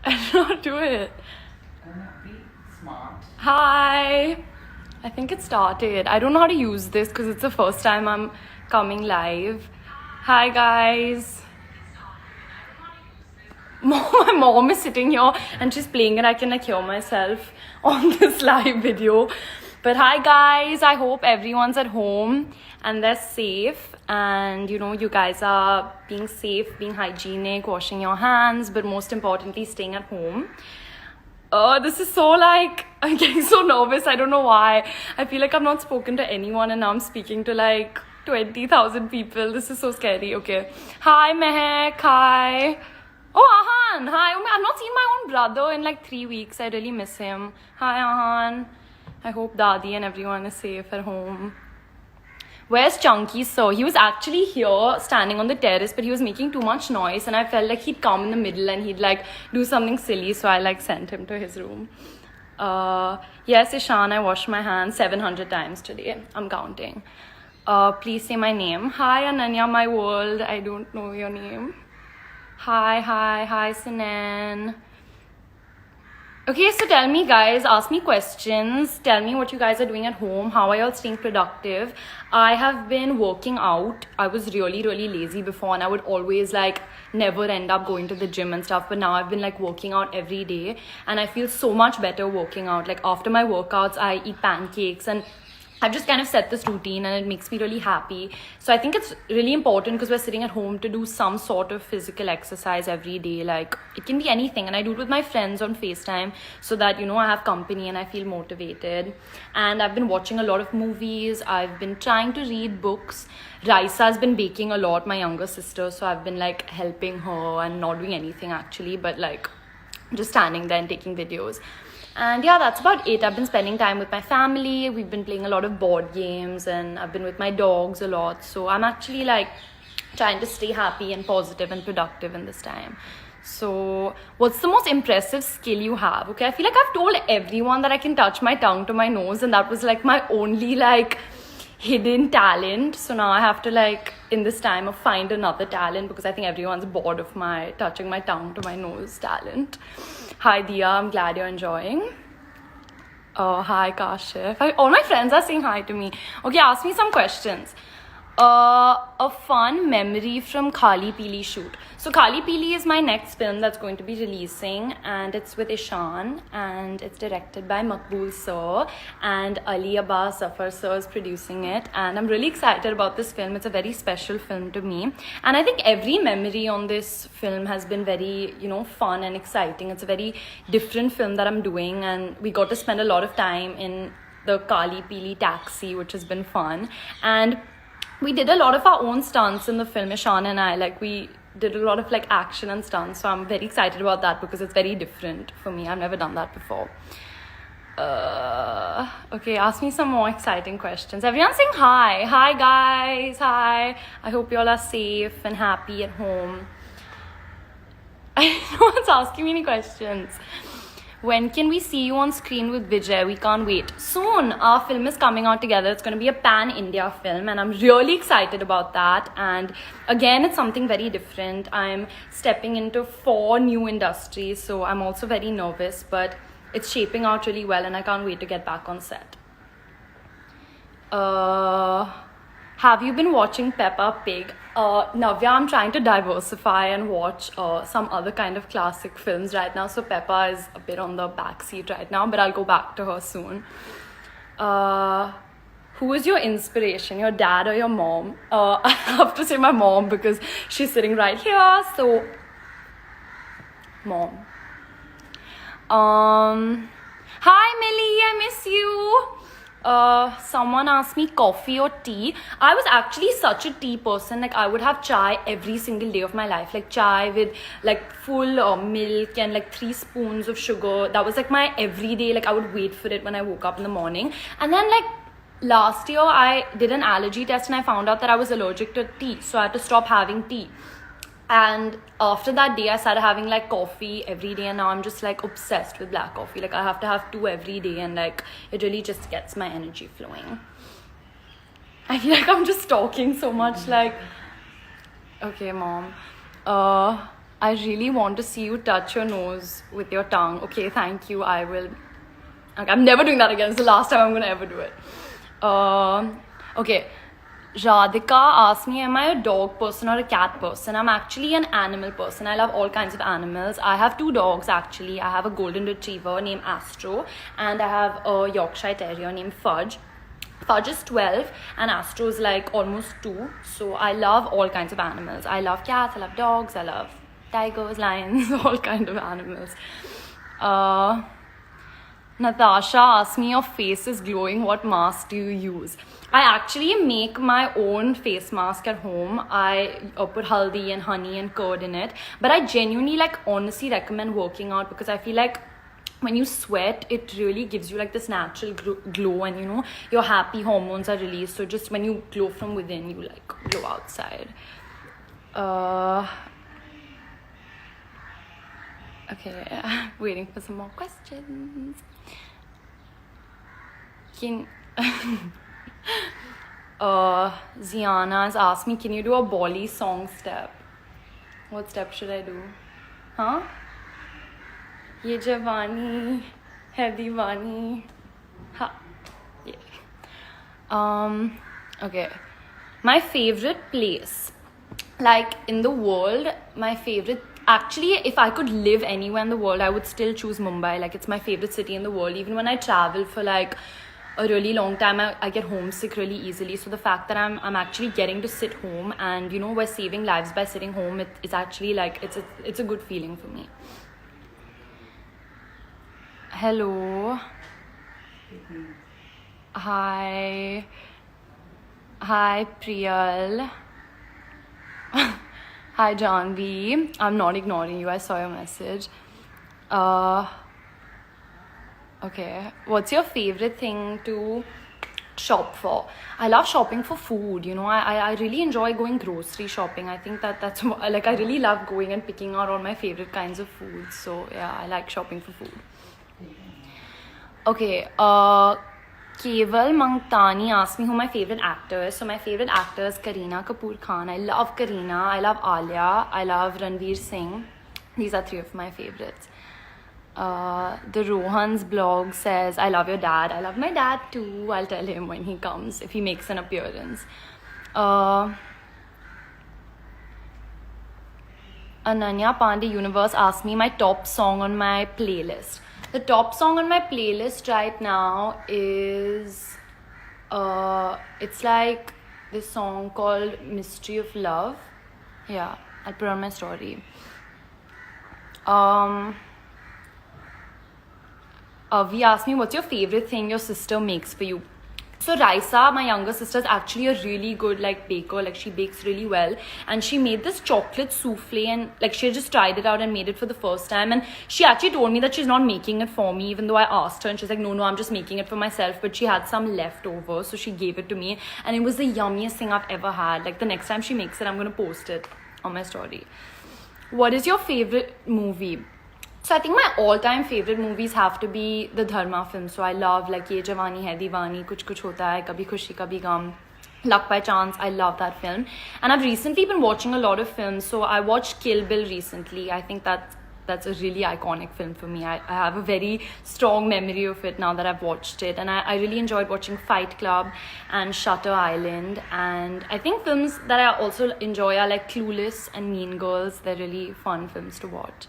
I did not do it. I don't know, be smart. Hi. I think it started. I don't know how to use this because it's the first time I'm coming live. Hi, guys. My mom is sitting here and she's playing and I can like hear myself on this live video. But hi guys, I hope everyone's at home and they're safe, and you know, you guys are being safe, being hygienic, washing your hands, but most importantly staying at home. This is so like, I'm getting so nervous. I don't know why. I feel like I've not spoken to anyone and now I'm speaking to like 20,000 people. This is so scary. Okay. Hi Mehak. Hi. Oh, Ahan. Hi. Oh, I've not seen my own brother in like 3 weeks. I really miss him. Hi Ahan. I hope Dadi and everyone is safe at home. Where's Chunky sir? He was actually here standing on the terrace, but he was making too much noise and I felt like he'd come in the middle and he'd like do something silly, so I like sent him to his room. Yes, Ishan, I washed my hands 700 times today. I'm counting. Please say my name. Hi Ananya, my world. I don't know your name. Hi Sinan. Okay, so tell me guys, ask me questions, tell me what you guys are doing at home, how are y'all staying productive. I have been working out. I was really lazy before and I would always like never end up going to the gym and stuff, but now I've been like working out every day and I feel so much better working out. Like after my workouts I eat pancakes and I've just kind of set this routine and it makes me really happy. So I think it's really important because we're sitting at home to do some sort of physical exercise every day. Like it can be anything, and I do it with my friends on FaceTime so that, you know, I have company and I feel motivated. And I've been watching a lot of movies. I've been trying to read books. Raisa's been baking a lot, my younger sister, so I've been like helping her and not doing anything actually, but like just standing there and taking videos. And yeah, that's about it. I've been spending time with my family. We've been playing a lot of board games and I've been with my dogs a lot. So I'm actually like trying to stay happy and positive and productive in this time. So what's the most impressive skill you have? Okay, I feel like I've told everyone that I can touch my tongue to my nose, and that was like my only like hidden talent. So now I have to like in this time of find another talent because I think everyone's bored of my touching my tongue to my nose talent. Hi Dia, I'm glad you're enjoying. Oh, hi Kashif. All my friends are saying hi to me. Okay, ask me some questions. A fun memory from Khali Pili shoot. So Khali Pili is my next film that's going to be releasing, and it's with Ishan and it's directed by Makbul sir, and Ali Abbas Zafar sir is producing it, and I'm really excited about this film. It's a very special film to me, and I think every memory on this film has been very, you know, fun and exciting. It's a very different film that I'm doing, and we got to spend a lot of time in the Khali Pili taxi, which has been fun. And we did a lot of our own stunts in the film, Ishan and I. Like we did a lot of like action and stunts, so I'm very excited about that because it's very different for me. I've never done that before. Okay, ask me some more exciting questions. Everyone's saying hi. Hi guys, hi. I hope you all are safe and happy at home. No one's asking me any questions. When can we see you on screen with Vijay? We can't wait. Soon, our film is coming out together. It's going to be a pan-India film and I'm really excited about that. And again, it's something very different. I'm stepping into 4 new industries, so I'm also very nervous, but it's shaping out really well and I can't wait to get back on set. Have you been watching Peppa Pig? Navya, I'm trying to diversify and watch some other kind of classic films right now. So Peppa is a bit on the backseat right now, but I'll go back to her soon. Who is your inspiration, your dad or your mom? I have to say my mom because she's sitting right here. So, mom. Hi Millie, I miss you. Someone asked me coffee or tea. I was actually such a tea person. Like I would have chai every single day of my life. Like chai with like full milk and like 3 spoons of sugar. That was like my everyday. Like I would wait for it when I woke up in the morning. And then like last year I did an allergy test and I found out that I was allergic to tea. So I had to stop having tea. And after that day I started having like coffee every day, and now I'm just like obsessed with black coffee. Like I have to have 2 every day, and like it really just gets my energy flowing. I feel like I'm just talking so much. Like, okay mom, I really want to see you touch your nose with your tongue. Okay, thank you. I will. Okay, I'm never doing that again. It's the last time I'm gonna ever do it. Okay. Radhika asked me, am I a dog person or a cat person? I'm actually an animal person. I love all kinds of animals. I have 2 dogs actually. I have a golden retriever named Astro, and I have a Yorkshire Terrier named Fudge. Fudge is 12 and Astro is like almost 2. So I love all kinds of animals. I love cats, I love dogs, I love tigers, lions, all kind of animals. Natasha asked me, your face is glowing, what mask do you use? I actually make my own face mask at home. I put haldi and honey and curd in it. But I genuinely honestly recommend working out, because I feel like when you sweat, it really gives you this natural glow, and your happy hormones are released. So just when you glow from within, you glow outside. Okay, waiting for some more questions. Ziana has asked me, can you do a Bolly song step? What step should I do? Huh? Ye Jawani hai Diwani. Ha. Yeah. Okay. My favorite place, in the world, my favorite. Actually, if I could live anywhere in the world, I would still choose Mumbai. It's my favorite city in the world. Even when I travel for a really long time, I get homesick really easily. So the fact that I'm actually getting to sit home, and we're saving lives by sitting home, it's actually it's a good feeling for me. Hello. Hi. Hi, Priyal. Hi, Janvi. I'm not ignoring you. I saw your message. Okay. What's your favorite thing to shop for? I love shopping for food. I really enjoy going grocery shopping. I think that's I really love going and picking out all my favorite kinds of food. So yeah, I like shopping for food. Okay. Keval Mangtani asked me who my favorite actor is. So my favorite actor is Kareena Kapoor Khan. I love Kareena, I love Alia, I love Ranveer Singh. These are 3 of my favorites. The Rohan's blog says, I love your dad. I love my dad too. I'll tell him when he comes, if he makes an appearance. Ananya Pandey Universe asked me my top song on my playlist. The top song on my playlist right now is it's this song called Mystery of Love. Yeah, I'll put it on my story. We asked me, what's your favorite thing your sister makes for you? So Raisa, my younger sister, is actually a really good baker. She bakes really well, and she made this chocolate souffle, and she just tried it out and made it for the first time. And she actually told me that she's not making it for me, even though I asked her, and she's like, no, I'm just making it for myself. But she had some left over, so she gave it to me, and it was the yummiest thing I've ever had. The next time she makes it, I'm gonna post it on my story. What is your favorite movie? So I think my all-time favorite movies have to be the Dharma films. So I love Ye Jawani Hai Diwani, Kuch Kuch Hota Hai, Kabhi Khushi Kabhi Gham, Luck by Chance. I love that film. And I've recently been watching a lot of films. So I watched Kill Bill recently. I think that's a really iconic film for me. I have a very strong memory of it now that I've watched it. And I really enjoyed watching Fight Club and Shutter Island. And I think films that I also enjoy are Clueless and Mean Girls. They're really fun films to watch.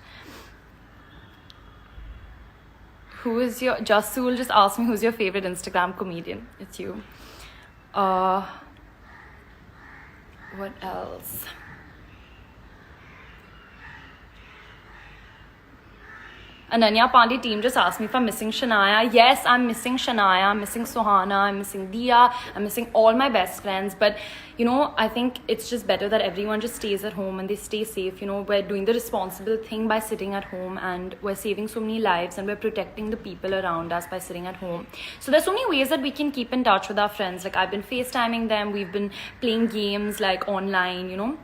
Jasul just asked me who's your favorite Instagram comedian. It's you. What else? Ananya Pandey team just asked me if I'm missing Shania. Yes, I'm missing Shania, I'm missing Sohana, I'm missing Dia, I'm missing all my best friends. But, I think it's just better that everyone just stays at home and they stay safe. We're doing the responsible thing by sitting at home, and we're saving so many lives, and we're protecting the people around us by sitting at home. So there's so many ways that we can keep in touch with our friends. I've been FaceTiming them, we've been playing games online,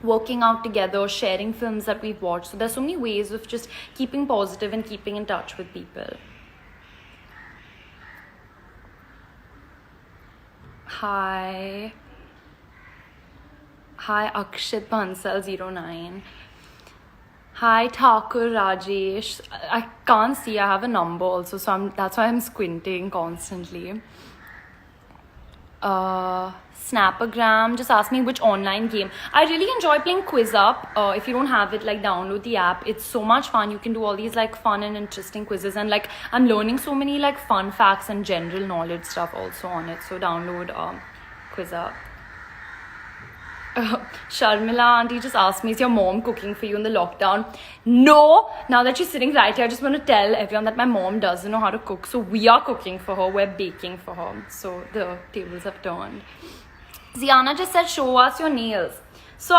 working out together, sharing films that we've watched. So there's so many ways of just keeping positive and keeping in touch with people. Hi Akshit Bansal 09. Hi, Thakur Rajesh. I can't see. I have a number also, so that's why I'm squinting constantly. Snappagram just asked me which online game. I really enjoy playing Quiz Up. If you don't have it, like download the app. It's so much fun. You can do all these like fun and interesting quizzes, and like I'm learning so many like fun facts and general knowledge stuff also on it. So download Quiz Up. Sharmila auntie just asked me, is your mom cooking for you in the lockdown? No! Now that she's sitting right here, I just want to tell everyone that my mom doesn't know how to cook. So we are cooking for her, we're baking for her. So the tables have turned. Ziana just said, show us your nails. So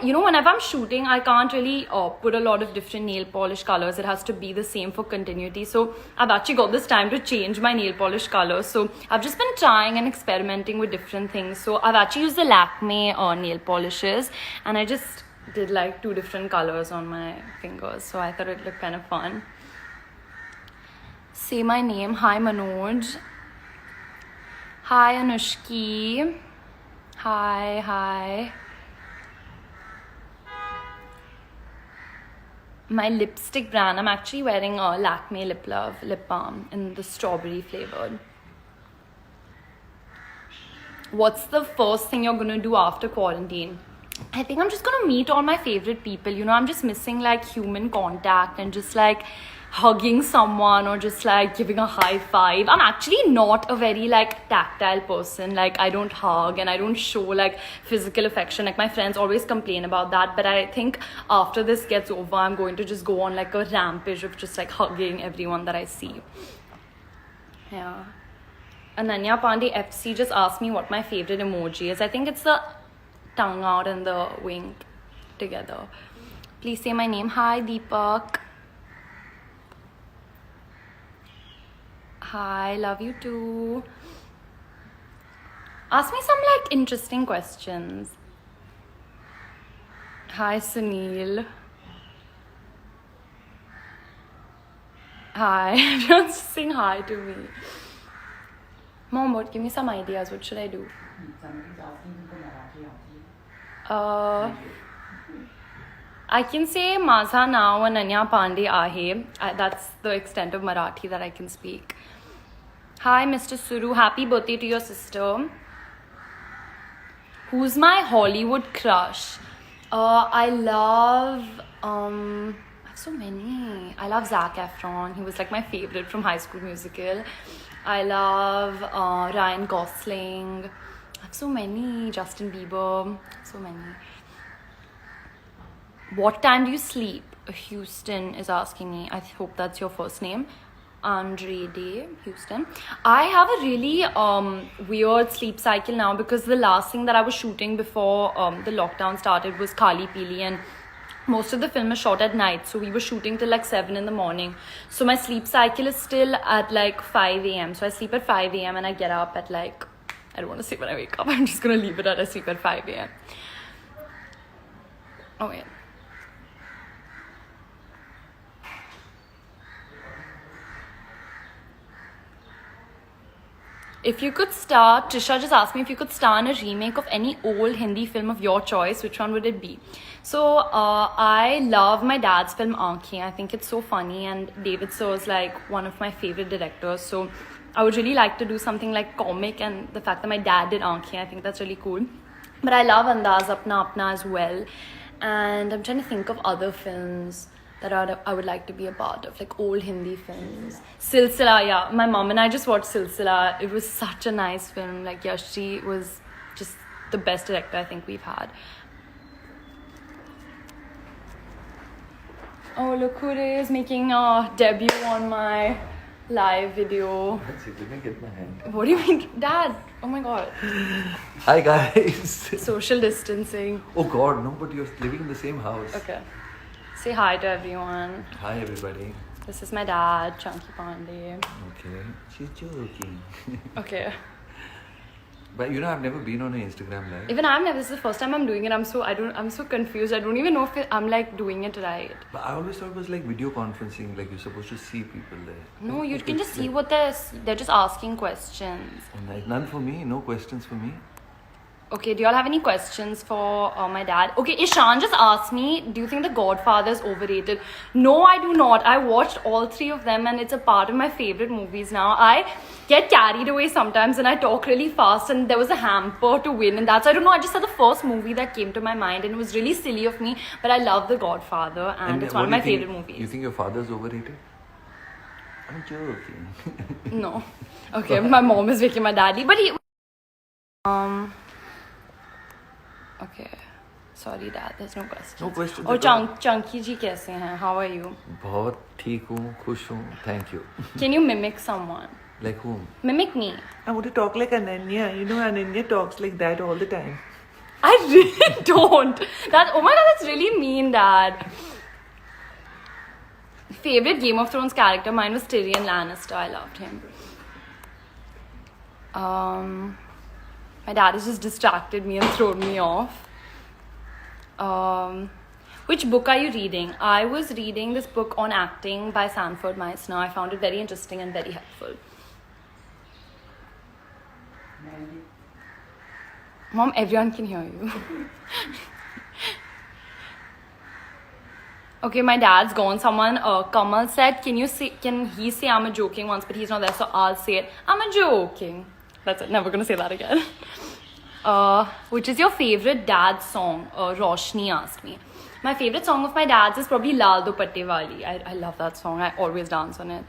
whenever I'm shooting, I can't really put a lot of different nail polish colors. It has to be the same for continuity. So I've actually got this time to change my nail polish color. So I've just been trying and experimenting with different things. So I've actually used the Lakme nail polishes, and I just did like 2 different colors on my fingers. So I thought it looked kind of fun. Say my name. Hi, Manoj. Hi, Anushki. Hi. My lipstick brand, I'm actually wearing a Lakme Lip Love lip balm in the strawberry flavored. What's the first thing you're gonna do after quarantine? I think I'm just gonna meet all my favorite people. I'm just missing like human contact and just like hugging someone or just like giving a high five. I'm actually not a very like tactile person. Like I don't hug and I don't show like physical affection. Like my friends always complain about that, but I think after this gets over, I'm going to just go on like a rampage of just like hugging everyone that I see. Yeah. Ananya Pandey FC just asked me what my favorite emoji is. I think it's the tongue out and the wink together. Please say my name. Hi, Deepak. Hi, love you too. Ask me some like interesting questions. Hi, Sunil. Hi, everyone's saying hi to me. Mom, give me some ideas. What should I do? Somebody's asking you for Marathi auntie. I can say Maza now and Ananya Pandey Ahe. That's the extent of Marathi that I can speak. Hi, Mr. Suru. Happy birthday to your sister. Who's my Hollywood crush? I love... I have so many. I love Zac Efron. He was like my favorite from High School Musical. I love Ryan Gosling. I have so many. Justin Bieber. So many. What time do you sleep? Houston is asking me. I hope that's your first name. Andre Day, Houston. I have a really weird sleep cycle now because the last thing that I was shooting before the lockdown started was Kali Pili, and most of the film is shot at night. So we were shooting till like 7 in the morning. So my sleep cycle is still at like 5 a.m. So I sleep at 5 a.m. and I get up at like, I don't want to say when I wake up. I'm just going to leave it at I sleep at 5 a.m. Oh, yeah. If you could star, Trisha just asked me if you could star in a remake of any old Hindi film of your choice, which one would it be? So I love my dad's film Aankhein. I think it's so funny, and David Soh is like one of my favorite directors. So I would really like to do something like comic, and the fact that my dad did Aankhein, I think that's really cool. But I love Andaz Apna Apna as well. And I'm trying to think of other films that I would like to be a part of, like old Hindi films. Silsila, yeah. My mom and I just watched Silsila. It was such a nice film. Like Yashi was just the best director I think we've had. Oh, look who it is making a debut on my live video. That's it, let me get my hand. What do you mean? Dad? Oh my god. Hi guys. Social distancing. Oh god, no, but you're living in the same house. Okay. Say hi to everyone. Hi everybody. This is my dad, Chunky Pandey. Okay, she's joking. Okay. But I've never been on an Instagram live. Even this is the first time I'm doing it. I'm so confused. I don't even know if I'm like doing it right. But I always thought it was like video conferencing, like you're supposed to see people there. No, you Like, can it's just see like- what they're just asking questions. And like, none for me, no questions for me. Okay, do you all have any questions for my dad? Okay, Ishan just asked me, do you think The Godfather is overrated? No, I do not. I watched all three of them and it's a part of my favorite movies now. I get carried away sometimes and I talk really fast, and there was a hamper to win, and that's, I don't know, I just said the first movie that came to my mind and it was really silly of me, but I love The Godfather and it's one of my favorite movies. You think your father's overrated? I'm joking. No. Okay, my mom is making my daddy, but he... Okay. Sorry, Dad. There's no questions. No questions. और Chunky जी कैसे हैं? How are you? बहुत ठीक हूँ, खुश हूँ. Thank you. Can you mimic someone? Like whom? Mimic me. I want to talk like Ananya. You know, Ananya talks like that all the time. I really don't. Oh my god, that's really mean, Dad. Favorite Game of Thrones character? Mine was Tyrion Lannister. I loved him. My dad has just distracted me and thrown me off. Which book are you reading? I was reading this book on acting by Sanford Meisner. I found it very interesting and very helpful. Mom, everyone can hear you. Okay, my dad's gone. Someone, Kamal said, can he say I'm a joking once, but he's not there, so I'll say it. I'm a joking. That's it. Never gonna say that again. Which is your favorite dad's song? Roshni asked me. My favorite song of my dad's is probably Lal Dupatte Wali. I love that song. I always dance on it.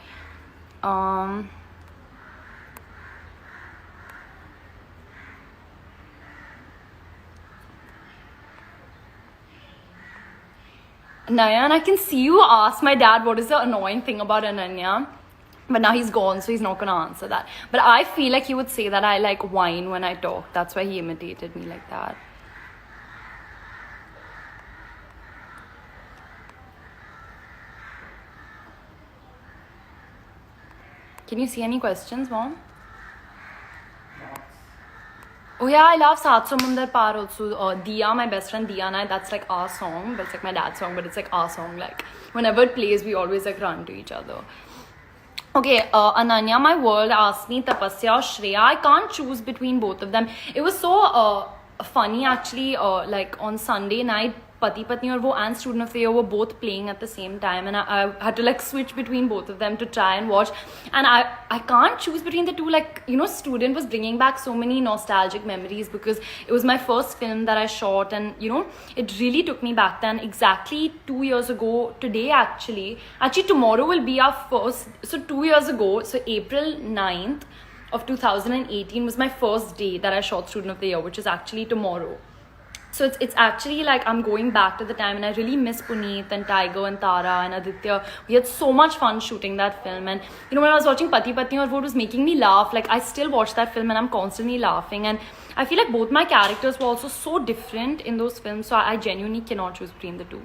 Nayan, I can see you ask my dad what is the annoying thing about Ananya. But now he's gone, so he's not gonna answer that. But I feel like he would say that I like whine when I talk. That's why he imitated me like that. Can you see any questions, Mom? Oh yeah, I love Saat Samundar Par also. Diya, my best friend Diya and I, that's like our song. But it's like my dad's song, but it's like our song. Like whenever it plays, we always like run to each other. Okay, Ananya, my world asked me Tapasya or Shreya. I can't choose between both of them. It was so funny actually. Like on Sunday night, Pati Patni or wo and Student of the Year were both playing at the same time, and I had to like switch between both of them to try and watch. And I can't choose between the two. Like, you know, Student was bringing back so many nostalgic memories because it was my first film that I shot, and you know, it really took me back then. Exactly 2 years ago today, actually tomorrow will be our first. So 2 years ago, so April 9th of 2018 was my first day that I shot Student of the Year, which is actually tomorrow. So it's actually like I'm going back to the time, and I really miss Puneet and Tiger and Tara and Aditya. We had so much fun shooting that film, and you know, when I was watching Pati Patni Aur Wo, it was making me laugh. Like I still watch that film and I'm constantly laughing, and I feel like both my characters were also so different in those films, so I genuinely cannot choose between the two.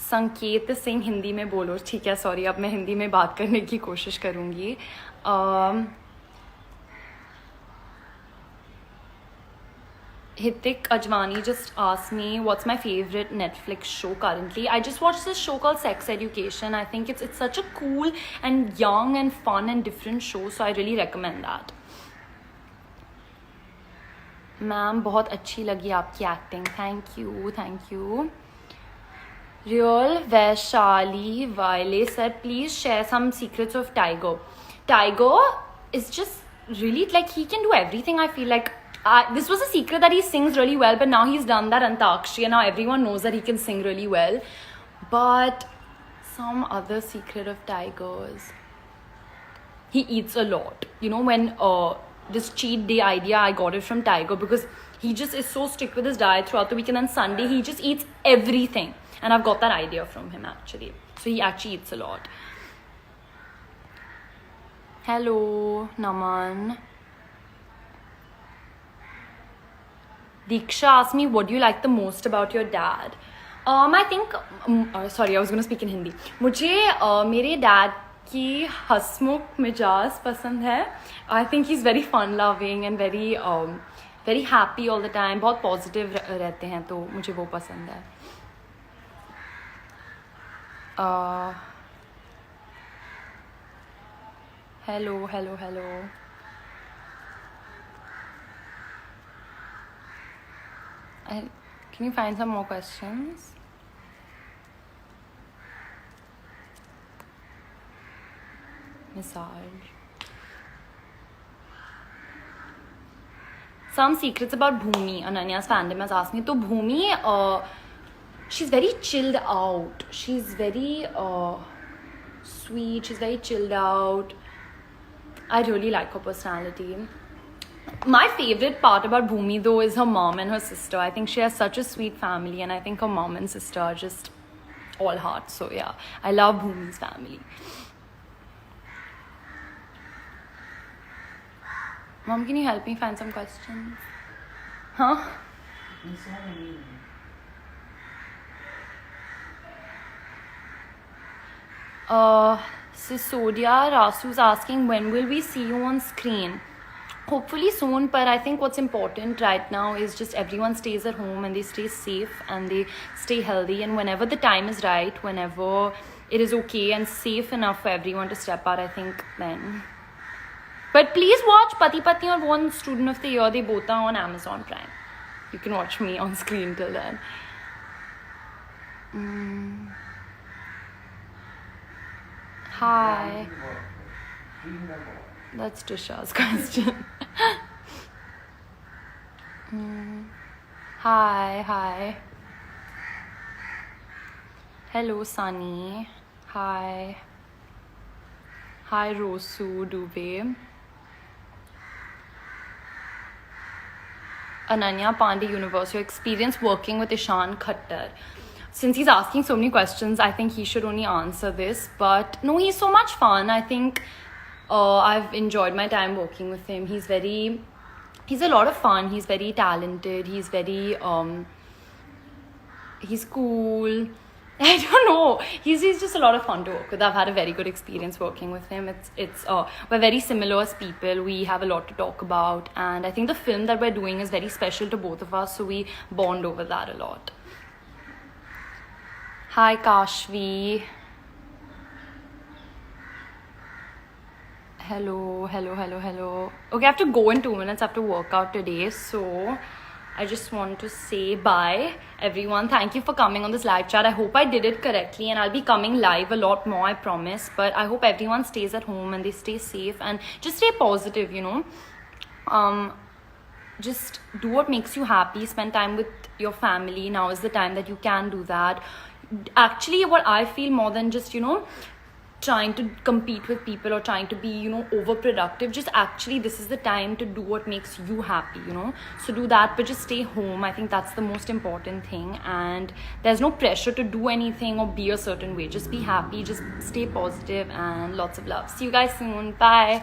संकेत सिंह हिंदी में बोलो. ठीक है, sorry, अब मैं हिंदी में बात करने की कोशिश करूँगी. Hitik Ajmani just asked me what's my favorite Netflix show currently. I just watched this show called Sex Education. I think it's such a cool and young and fun and different show, so I really recommend that. Ma'am, बहुत अच्छी लगी आपकी acting. Thank you. Real Vaishali Vaile said, please share some secrets of Tiger. Tiger is just really like, he can do everything. I feel like this was a secret that he sings really well, but now he's done that Antakshri and now everyone knows that he can sing really well. But some other secret of Tiger's, he eats a lot. You know, when this cheat day idea, I got it from Tiger because he just is so strict with his diet throughout the week, and then Sunday he just eats everything, and I've got that idea from him actually. So he actually eats a lot. Hello Naman. Diksha asked me, what do you like the most about your dad? I think, sorry, I was going to speak in Hindi. मुझे मेरे dad की हंसमुख मिजाज पसंद है. I think he's very fun loving and very very happy all the time. बहुत positive रहते हैं, तो मुझे वो पसंद है. Hello. Can you find some more questions? Massage. Some secrets about Bhumi. Ananya's fandom has asked me. So Bhumi, she's very chilled out. She's very sweet. She's very chilled out. I really like her personality. My favorite part about Bhumi though is her mom and her sister. I think she has such a sweet family, and I think her mom and sister are just all heart. So yeah, I love Bhumi's family. Mom, can you help me find some questions? Huh? There's so many. Sisodia Rasu's asking, when will we see you on screen? Hopefully soon, but I think what's important right now is just everyone stays at home and they stay safe and they stay healthy, and whenever the time is right, whenever it is okay and safe enough for everyone to step out, I think then. But please watch Pati Patni or One Student of the Year. They both are on Amazon Prime. You can watch me on screen till then. Hi. That's Trisha's question. Hi. Hello, Sunny. Hi, Rosu Dubey. Ananya Pandey Universe, your experience working with Ishan Khattar. Since he's asking so many questions, I think he should only answer this. But no, he's so much fun. I think I've enjoyed my time working with him. He's a lot of fun. He's very talented. He's very, he's cool. I don't know. He's just a lot of fun to work with. I've had a very good experience working with him. We're very similar as people. We have a lot to talk about, and I think the film that we're doing is very special to both of us, so we bond over that a lot. Hi, Kashvi. Hello. Okay, I have to go in 2 minutes. I have to work out today, so I just want to say bye, everyone. Thank you for coming on this live chat. I hope I did it correctly, and I'll be coming live a lot more, I promise. But I hope everyone stays at home and they stay safe and just stay positive, you know. Just do what makes you happy. Spend time with your family. Now is the time that you can do that. Actually, what I feel more than just, you know, trying to compete with people or trying to be, you know, overproductive, just actually this is the time to do what makes you happy, you know. So do that, but just stay home. I think that's the most important thing, and there's no pressure to do anything or be a certain way. Just be happy, just stay positive, and lots of love. See you guys soon. Bye.